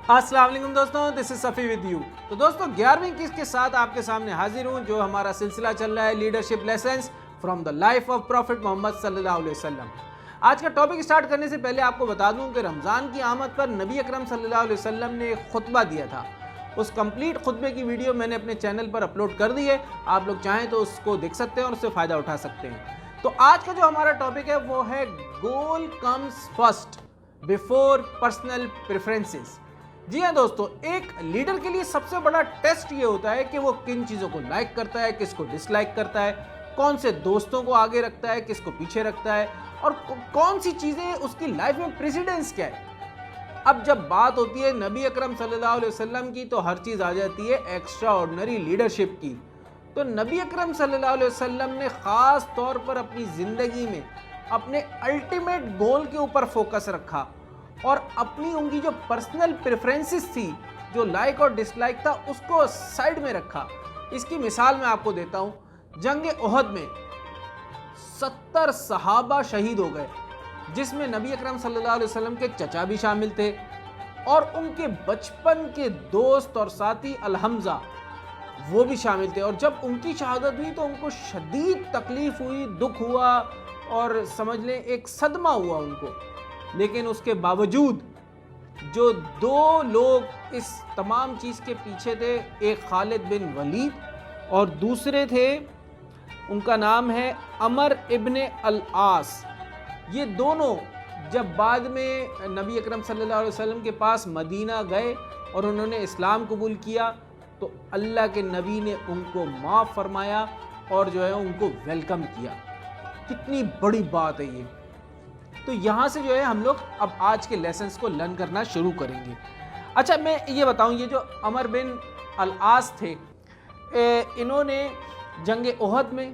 السلام علیکم دوستوں، دس از صفی ود یو۔ تو دوستوں 11ویں قسط کے ساتھ آپ کے سامنے حاضر ہوں، جو ہمارا سلسلہ چل رہا ہے leadership lessons from the life of prophet Muhammad صلی اللہ علیہ وسلم۔ آج کا ٹاپک سٹارٹ کرنے سے پہلے آپ کو بتا دوں کہ رمضان کی آمد پر نبی اکرم صلی اللہ علیہ وسلم نے ایک خطبہ دیا تھا۔ اس کمپلیٹ خطبے کی ویڈیو میں نے اپنے چینل پر اپلوڈ کر دی ہے، آپ لوگ چاہیں تو اس کو دیکھ سکتے ہیں اور اس سے فائدہ اٹھا سکتے ہیں۔ تو آج کا جو ہمارا ٹاپک ہے وہ ہے goal comes first before personal preferences. جی ہاں دوستو، ایک لیڈر کے لیے سب سے بڑا ٹیسٹ یہ ہوتا ہے کہ وہ کن چیزوں کو لائک کرتا ہے، کس کو ڈس لائک کرتا ہے، کون سے دوستوں کو آگے رکھتا ہے، کس کو پیچھے رکھتا ہے، اور کون سی چیزیں اس کی لائف میں پریسیڈنس کیا ہے۔ اب جب بات ہوتی ہے نبی اکرم صلی اللہ علیہ وسلم کی تو ہر چیز آ جاتی ہے ایکسٹرا آرڈنری لیڈرشپ کی۔ تو نبی اکرم صلی اللہ علیہ وسلم نے خاص طور پر اپنی زندگی میں اپنے الٹیمیٹ گول کے اوپر فوکس رکھا، اور اپنی ان کی جو پرسنل پریفرنسز تھی، جو لائک اور ڈس لائک تھا، اس کو سائڈ میں رکھا۔ اس کی مثال میں آپ کو دیتا ہوں۔ جنگ احد میں 70 صحابہ شہید ہو گئے، جس میں نبی اکرم صلی اللہ علیہ وسلم کے چچا بھی شامل تھے، اور ان کے بچپن کے دوست اور ساتھی الحمزہ وہ بھی شامل تھے۔ اور جب ان کی شہادت ہوئی تو ان کو شدید تکلیف ہوئی، دکھ ہوا، اور سمجھ لیں ایک صدمہ ہوا ان کو۔ لیکن اس کے باوجود جو دو لوگ اس تمام چیز کے پیچھے تھے، ایک خالد بن ولید اور دوسرے تھے، ان کا نام ہے عمر ابن العاص۔ یہ دونوں جب بعد میں نبی اکرم صلی اللہ علیہ وسلم کے پاس مدینہ گئے اور انہوں نے اسلام قبول کیا، تو اللہ کے نبی نے ان کو معاف فرمایا اور جو ہے ان کو ویلکم کیا۔ کتنی بڑی بات ہے یہ۔ تو یہاں سے جو ہے ہم لوگ اب آج کے لیسنز کو لرن کرنا شروع کریں گے۔ اچھا، میں یہ بتاؤں، یہ جو عمر بن العاص تھے، انہوں نے جنگ احد میں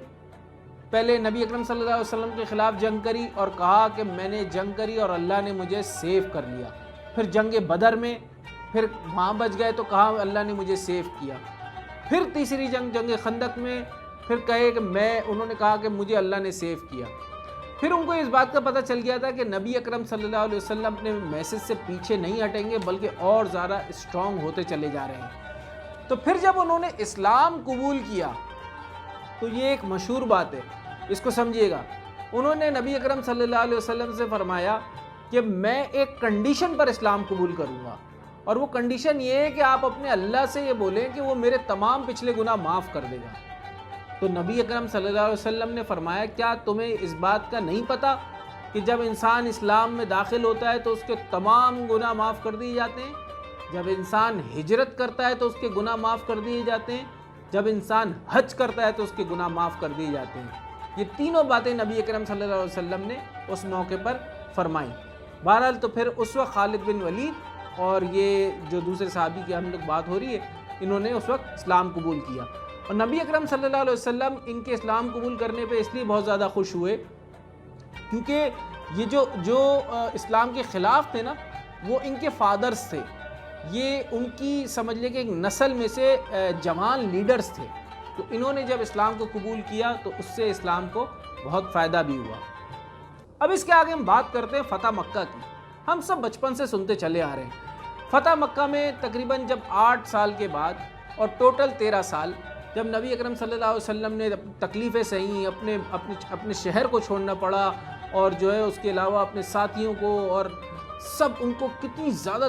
پہلے نبی اکرم صلی اللہ علیہ وسلم کے خلاف جنگ کری اور کہا کہ میں نے جنگ کری اور اللہ نے مجھے سیو کر لیا۔ پھر جنگ بدر میں پھر وہاں بچ گئے تو کہا اللہ نے مجھے سیو کیا۔ پھر تیسری جنگ خندق میں پھر کہے کہ انہوں نے کہا کہ مجھے اللہ نے سیو کیا۔ پھر ان کو اس بات کا پتہ چل گیا تھا کہ نبی اکرم صلی اللہ علیہ وسلم اپنے میسج سے پیچھے نہیں ہٹیں گے، بلکہ اور زیادہ اسٹرانگ ہوتے چلے جا رہے ہیں۔ تو پھر جب انہوں نے اسلام قبول کیا تو یہ ایک مشہور بات ہے، اس کو سمجھیے گا۔ انہوں نے نبی اکرم صلی اللہ علیہ وسلم سے فرمایا کہ میں ایک کنڈیشن پر اسلام قبول کروں گا، اور وہ کنڈیشن یہ ہے کہ آپ اپنے اللہ سے یہ بولیں کہ وہ میرے تمام پچھلے گناہ معاف کر دے گا۔ تو نبی اکرم صلی اللہ علیہ وسلم نے فرمایا، کیا تمہیں اس بات کا نہیں پتہ کہ جب انسان اسلام میں داخل ہوتا ہے تو اس کے تمام گناہ معاف کر دیے جاتے ہیں؟ جب انسان ہجرت کرتا ہے تو اس کے گناہ معاف کر دیے جاتے ہیں؟ جب انسان حج کرتا ہے تو اس کے گناہ معاف کر دیے جاتے ہیں؟ یہ تینوں باتیں نبی اکرم صلی اللہ علیہ وسلم نے اس موقع پر فرمائیں۔ بہرحال تو پھر اس وقت خالد بن ولید اور یہ جو دوسرے صحابی کی ہم لوگ بات ہو رہی ہے، انہوں نے اس وقت اسلام قبول کیا۔ اور نبی اکرم صلی اللہ علیہ وسلم ان کے اسلام قبول کرنے پہ اس لیے بہت زیادہ خوش ہوئے کیونکہ یہ جو اسلام کے خلاف تھے نا، وہ ان کے فادرز تھے۔ یہ ان کی سمجھ لیں کہ ایک نسل میں سے جوان لیڈرز تھے۔ تو انہوں نے جب اسلام کو قبول کیا تو اس سے اسلام کو بہت فائدہ بھی ہوا۔ اب اس کے آگے ہم بات کرتے ہیں فتح مکہ کی۔ ہم سب بچپن سے سنتے چلے آ رہے ہیں۔ فتح مکہ میں تقریباً جب 8 سال کے بعد اور ٹوٹل 13 سال جب نبی اکرم صلی اللہ علیہ وسلم نے تکلیفیں سہیں، اپنے شہر کو چھوڑنا پڑا، اور جو ہے اس کے علاوہ اپنے ساتھیوں کو اور سب ان کو کتنی زیادہ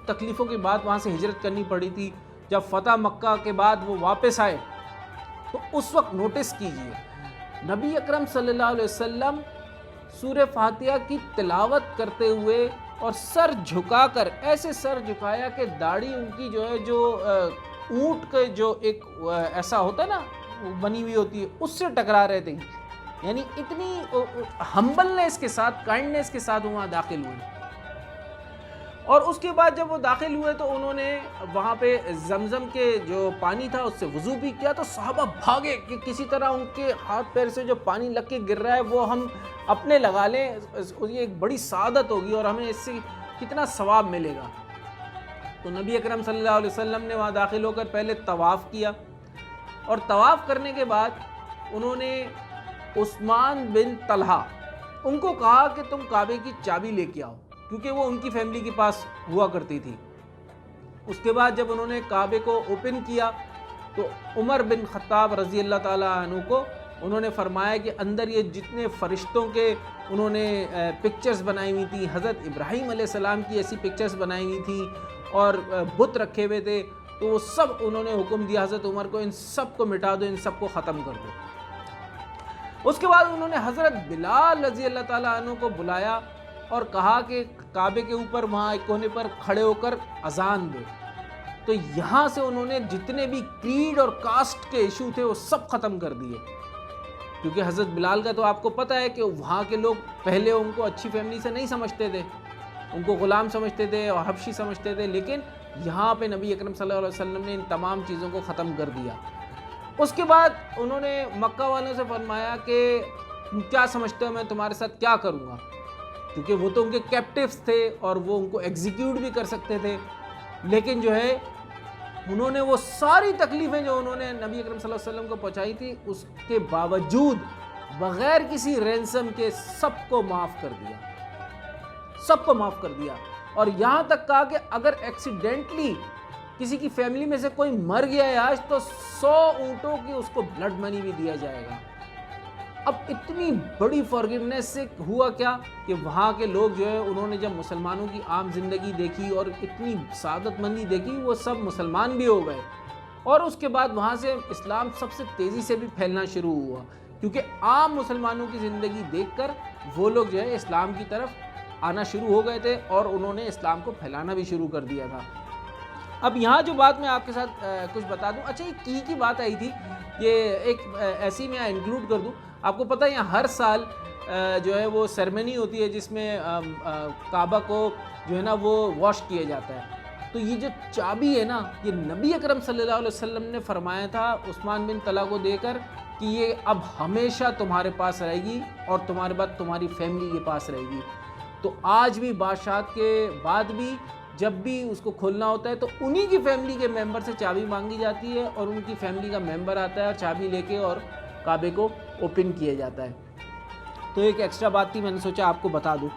تکلیفوں کے بعد وہاں سے ہجرت کرنی پڑی تھی۔ جب فتح مکہ کے بعد وہ واپس آئے تو اس وقت نوٹس کیجئے، نبی اکرم صلی اللہ علیہ وسلم سورہ فاتحہ کی تلاوت کرتے ہوئے اور سر جھکا کر، ایسے سر جھکایا کہ داڑھی ان کی جو ہے، جو اونٹ کے جو ایک ایسا ہوتا ہے نا بنی ہوئی ہوتی ہے، اس سے ٹکرا رہے تھے۔ یعنی اتنی ہمبلنس کے ساتھ، کائنڈنس کے ساتھ وہاں داخل ہوئے۔ اور اس کے بعد جب وہ داخل ہوئے تو انہوں نے وہاں پہ زمزم کے جو پانی تھا اس سے وضو بھی کیا۔ تو صحابہ بھاگے کہ کسی طرح ان کے ہاتھ پیر سے جو پانی لگ کے گر رہا ہے وہ ہم اپنے لگا لیں، یہ ایک بڑی سعادت ہوگی اور ہمیں اس سے کتنا ثواب ملے گا۔ تو نبی اکرم صلی اللہ علیہ وسلم نے وہاں داخل ہو کر پہلے طواف کیا، اور طواف کرنے کے بعد انہوں نے عثمان بن طلحہ ان کو کہا کہ تم کعبے کی چابی لے کے آؤ، کیونکہ وہ ان کی فیملی کے پاس ہوا کرتی تھی۔ اس کے بعد جب انہوں نے کعبے کو اوپن کیا تو عمر بن خطاب رضی اللہ تعالیٰ عنہ کو انہوں نے فرمایا کہ اندر یہ جتنے فرشتوں کے انہوں نے پکچرز بنائی ہوئی تھی، حضرت ابراہیم علیہ السلام کی ایسی پکچرز بنائی ہوئی تھی اور بت رکھے ہوئے تھے، تو وہ سب انہوں نے حکم دیا حضرت عمر کو ان سب کو مٹا دو، ان سب کو ختم کر دو۔ اس کے بعد انہوں نے حضرت بلال رضی اللہ تعالیٰ عنہ کو بلایا اور کہا کہ کعبے کے اوپر وہاں ایک کونے پر کھڑے ہو کر اذان دو۔ تو یہاں سے انہوں نے جتنے بھی کریڈ اور کاسٹ کے ایشو تھے وہ سب ختم کر دیے، کیونکہ حضرت بلال کا تو آپ کو پتہ ہے کہ وہاں کے لوگ پہلے ان کو اچھی فیملی سے نہیں سمجھتے تھے، ان کو غلام سمجھتے تھے اور حبشی سمجھتے تھے، لیکن یہاں پہ نبی اکرم صلی اللہ علیہ وسلم نے ان تمام چیزوں کو ختم کر دیا۔ اس کے بعد انہوں نے مکہ والوں سے فرمایا کہ کیا سمجھتے ہو میں تمہارے ساتھ کیا کروں گا، کیونکہ وہ تو ان کے کیپٹیوز تھے اور وہ ان کو ایگزیکیوٹ بھی کر سکتے تھے، لیکن جو ہے انہوں نے وہ ساری تکلیفیں جو انہوں نے نبی اکرم صلی اللہ علیہ وسلم کو پہنچائی تھی اس کے باوجود بغیر کسی رینسم کے سب کو معاف کر دیا، سب کو معاف کر دیا، اور یہاں تک کہا کہ اگر ایکسیڈنٹلی کسی کی فیملی میں سے کوئی مر گیا ہے آج تو 100 اونٹوں کی اس کو بلڈ منی بھی دیا جائے گا۔ اب اتنی بڑی فارگیونیس سے ہوا کیا کہ وہاں کے لوگ جو ہے انہوں نے جب مسلمانوں کی عام زندگی دیکھی اور اتنی سعادت مندی دیکھی وہ سب مسلمان بھی ہو گئے، اور اس کے بعد وہاں سے اسلام سب سے تیزی سے بھی پھیلنا شروع ہوا، کیونکہ عام مسلمانوں کی زندگی دیکھ کر وہ لوگ جو ہے اسلام کی طرف آنا شروع ہو گئے تھے اور انہوں نے اسلام کو پھیلانا بھی شروع کر دیا تھا۔ اب یہاں جو بات میں آپ کے ساتھ کچھ بتا دوں، اچھا یہ کی بات آئی تھی، یہ ایک ایسی میں انکلوڈ کر دوں۔ آپ کو پتہ ہے یہاں ہر سال جو ہے وہ سیرمنی ہوتی ہے جس میں کعبہ کو جو ہے نا وہ واش کیا جاتا ہے، تو یہ جو چابی ہے نا یہ نبی اکرم صلی اللہ علیہ وسلم نے فرمایا تھا عثمان بن طلحہ کو دے کر کہ یہ اب ہمیشہ تمہارے پاس رہے گی اور تمہارے بعد تمہاری فیملی کے پاس رہے گی۔ تو آج بھی بادشاہت کے بعد بھی جب بھی اس کو کھولنا ہوتا ہے تو انہی کی فیملی کے ممبر سے چابی مانگی جاتی ہے اور ان کی فیملی کا ممبر آتا ہے اور چابی لے کے اور کعبے کو اوپن کیا جاتا ہے۔ تو ایک ایکسٹرا بات تھی، میں نے سوچا آپ کو بتا دوں۔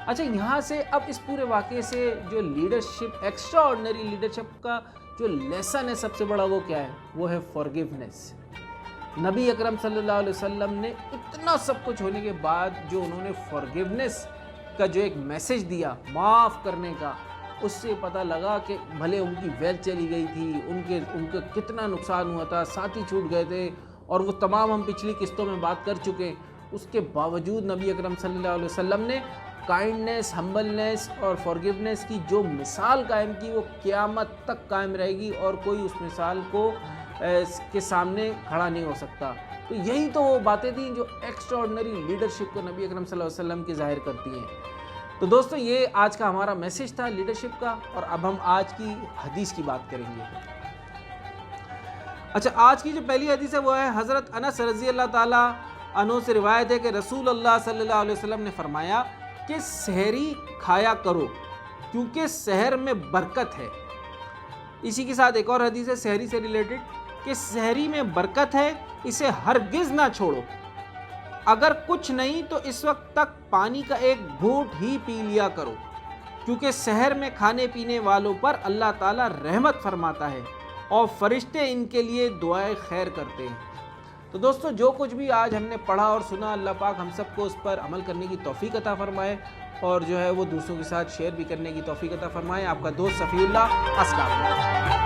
اچھا یہاں سے اب اس پورے واقعے سے جو لیڈرشپ، ایکسٹرا آرڈنری لیڈرشپ کا جو لیسن ہے سب سے بڑا وہ کیا ہے؟ وہ ہے فارگیونیس۔ نبی اکرم صلی اللہ علیہ وسلم نے اتنا سب کچھ ہونے کے بعد جو انہوں نے فارگیونیس کا جو ایک میسج دیا، معاف کرنے کا، اس سے پتہ لگا کہ بھلے ان کی ویلتھ چلی گئی تھی، ان کے کتنا نقصان ہوا تھا، ساتھی چھوٹ گئے تھے، اور وہ تمام ہم پچھلی قسطوں میں بات کر چکے، اس کے باوجود نبی اکرم صلی اللہ علیہ وسلم نے کائنڈنیس، ہمبلنیس اور فارگیونیس کی جو مثال قائم کی وہ قیامت تک قائم رہے گی اور کوئی اس مثال کو کے سامنے کھڑا نہیں ہو سکتا۔ تو یہی تو وہ باتیں تھیں جو ایکسٹرا آرڈنری لیڈرشپ کو نبی اکرم صلی اللہ علیہ وسلم کی ظاہر کرتی ہیں۔ تو دوستو یہ آج کا ہمارا میسج تھا لیڈرشپ کا، اور اب ہم آج کی حدیث کی بات کریں گے۔ اچھا آج کی جو پہلی حدیث ہے وہ ہے حضرت انس رضی اللہ تعالیٰ عنہ سے روایت ہے کہ رسول اللہ صلی اللہ علیہ وسلم نے فرمایا کہ سحری کھایا کرو کیونکہ سحر میں برکت ہے۔ اسی کے ساتھ ایک اور حدیث ہے سحری سے ریلیٹڈ کہ سحری میں برکت ہے، اسے ہرگز نہ چھوڑو، اگر کچھ نہیں تو اس وقت تک پانی کا ایک گھونٹ ہی پی لیا کرو، کیونکہ سحر میں کھانے پینے والوں پر اللہ تعالیٰ رحمت فرماتا ہے اور فرشتے ان کے لیے دعائے خیر کرتے ہیں۔ تو دوستو جو کچھ بھی آج ہم نے پڑھا اور سنا، اللہ پاک ہم سب کو اس پر عمل کرنے کی توفیق عطا فرمائے اور جو ہے وہ دوسروں کے ساتھ شیئر بھی کرنے کی توفیق عطا فرمائے۔ آپ کا دوست صفی اللہ، السلام علیکم۔